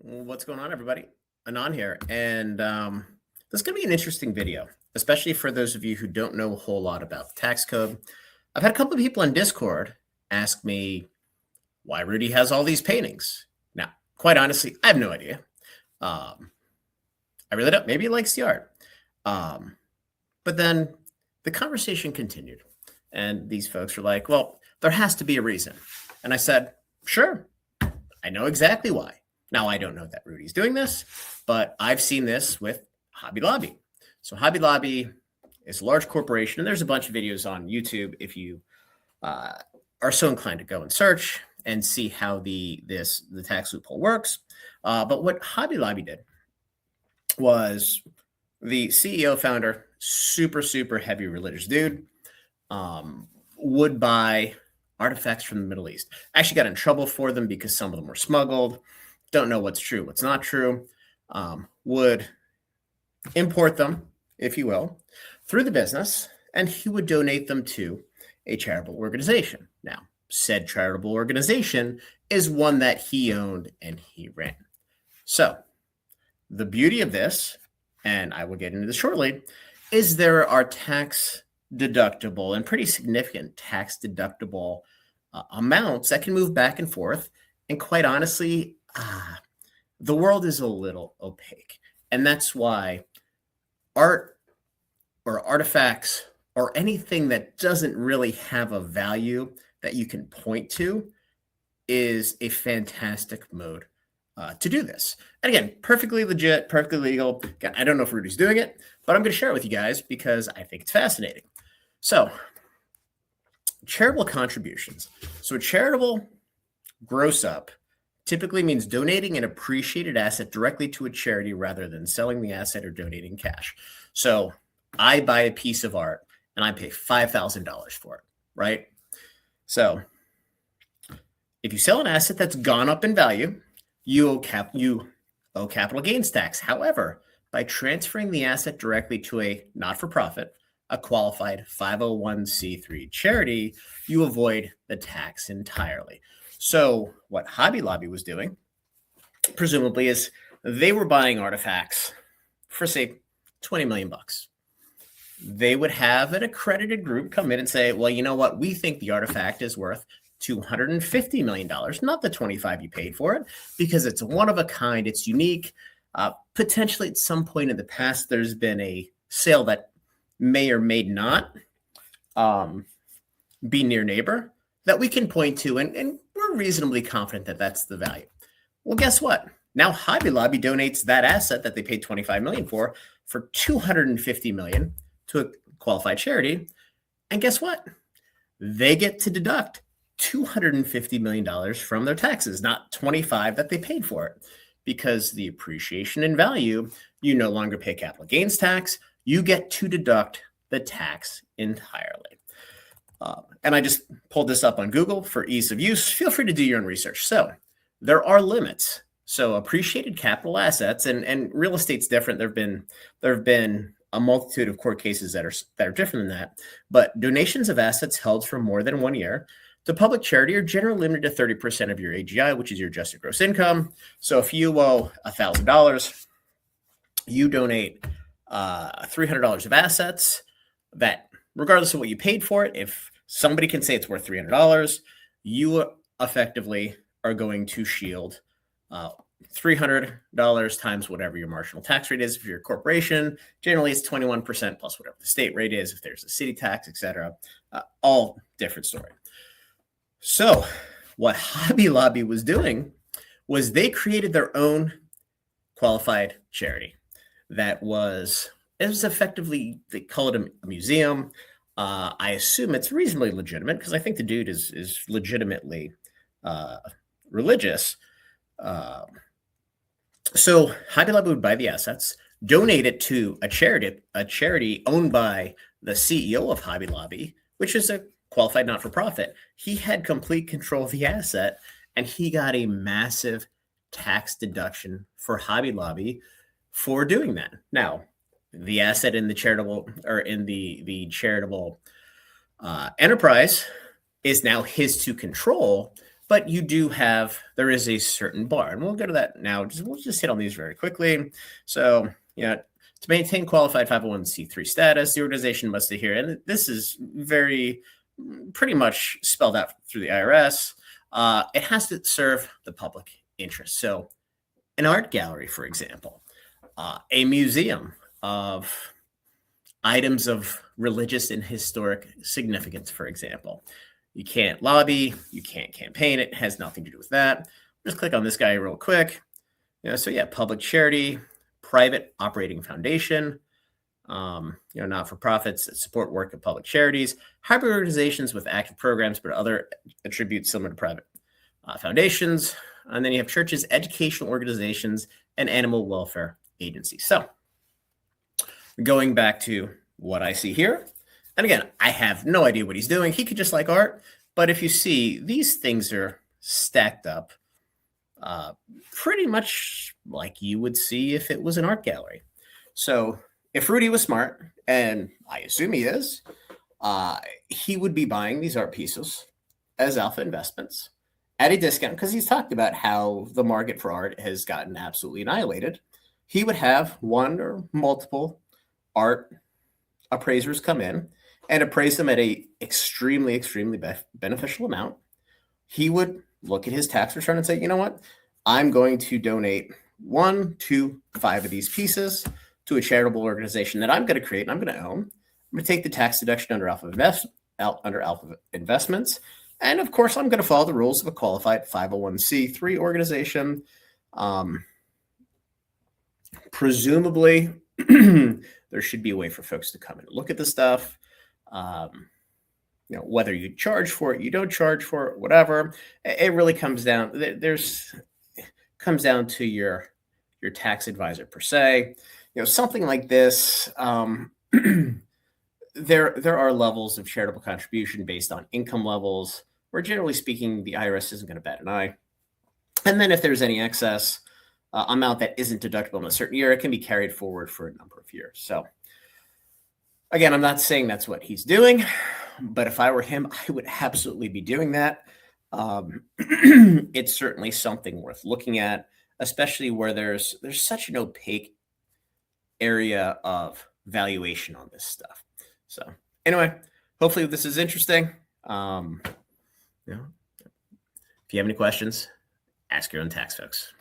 What's going on, everybody? Anon here, and this is going to be an interesting video, especially for those of you who don't know a whole lot about the tax code. I've had a couple of people on Discord ask me why Rudy has all these paintings. Now, quite honestly, I have no idea. I really don't. Maybe he likes the art. But then the conversation continued, and these folks were like, well, there has to be a reason. And I said, sure, I know exactly why. Now, I don't know that Rudy's doing this, but I've seen this with Hobby Lobby. So Hobby Lobby is a large corporation, and there's a bunch of videos on YouTube if you are so inclined to go and search and see how the tax loophole works. But what Hobby Lobby did was the CEO founder, super heavy religious dude, would buy artifacts from the Middle East. Actually got in trouble for them because some of them were smuggled. Don't know what's true, what's not true. Would import them, if you will, through the business, and he would donate them to a charitable organization. Now, said charitable organization is one that he owned and he ran. So the beauty of this, and I will get into this shortly, is there are tax deductible and pretty significant tax deductible amounts that can move back and forth. And quite honestly, the world is a little opaque. And that's why art or artifacts or anything that doesn't really have a value that you can point to is a fantastic mode to do this. And again, perfectly legit, perfectly legal. Again, I don't know if Rudy's doing it, but I'm going to share it with you guys because I think it's fascinating. So, charitable contributions. So, charitable gross up typically means donating an appreciated asset directly to a charity rather than selling the asset or donating cash. So, I buy a piece of art and I pay $5,000 for it, right? So, if you sell an asset that's gone up in value, you owe capital gains tax. However, by transferring the asset directly to a not-for-profit, a qualified 501c3 charity, you avoid the tax entirely. So what Hobby Lobby was doing, presumably, is they were buying artifacts for, say, 20 million bucks. They would have an accredited group come in and say, well, you know what? We think the artifact is worth $250 million, not the 25 you paid for it, because it's one of a kind, it's unique. Potentially at some point in the past, there's been a sale that may or may not be near neighbor that we can point to, and we're reasonably confident that that's the value. Well, guess what? Now Hobby Lobby donates that asset that they paid $25 million for $250 million to a qualified charity. And guess what? They get to deduct $250 million from their taxes, not 25 that they paid for it. Because the appreciation in value, you no longer pay capital gains tax. You get to deduct the tax entirely. And I just pulled this up on Google for ease of use. Feel free to do your own research. So there are limits. So appreciated capital assets, and real estate's different. There have been a multitude of court cases that are different than that. But donations of assets held for more than 1 year to public charity are generally limited to 30% of your AGI, which is your adjusted gross income. So if you owe $1,000, you donate $300 of assets that, regardless of what you paid for it, if somebody can say it's worth $300, you effectively are going to shield $300 times whatever your marginal tax rate is. If you're a corporation, generally it's 21% plus whatever the state rate is, if there's a city tax, etc. All different story. So what Hobby Lobby was doing was they created their own qualified charity that was effectively, they call it a museum. I assume it's reasonably legitimate because I think the dude is legitimately religious. So Hobby Lobby would buy the assets, donate it to a charity owned by the CEO of Hobby Lobby, which is a qualified not-for-profit. He had complete control of the asset, and he got a massive tax deduction for Hobby Lobby for doing that. Now, the asset in the charitable enterprise is now his to control, But you do have, there is a certain bar, and we'll go to that now. We'll just hit on these very quickly. So, to maintain qualified 501c3 status, the organization must adhere, and this is pretty much spelled out through the IRS. It has to serve the public interest. So, an art gallery, for example, a museum of items of religious and historic significance, for example. You can't lobby, you can't campaign. It has nothing to do with that. Just click on this guy real quick. Public charity, private operating foundation, not-for-profits that support work of public charities, hybrid organizations with active programs, but other attributes similar to private foundations. And then you have churches, educational organizations, and animal welfare agencies. So going back to what I see here, and again, I have no idea what he's doing. He could just like art, but if you see, these things are stacked up pretty much like you would see if it was an art gallery. So if Rudy was smart, and I assume he is, he would be buying these art pieces as alpha investments at a discount, because he's talked about how the market for art has gotten absolutely annihilated. He would have one or multiple art appraisers come in and appraise them at a extremely beneficial amount. He would look at his tax return and say, you know what? I'm going to donate 1 to 5 of these pieces to a charitable organization that I'm going to create and I'm going to own. I'm going to take the tax deduction under alpha investments. And of course, I'm going to follow the rules of a qualified 501c3 organization. Presumably, there should be a way for folks to come and look at the stuff. Whether you charge for it, you don't charge for it, whatever. It really comes down. Comes down to your tax advisor per se. Something like this. There are levels of charitable contribution based on income levels, where generally speaking, the IRS isn't going to bat an eye. And then if there's any excess amount that isn't deductible in a certain year, it can be carried forward for a number of years. So again, I'm not saying that's what he's doing, but if I were him, I would absolutely be doing that. It's certainly something worth looking at, especially where there's such an opaque area of valuation on this stuff. So anyway, hopefully this is interesting. If you have any questions, ask your own tax folks.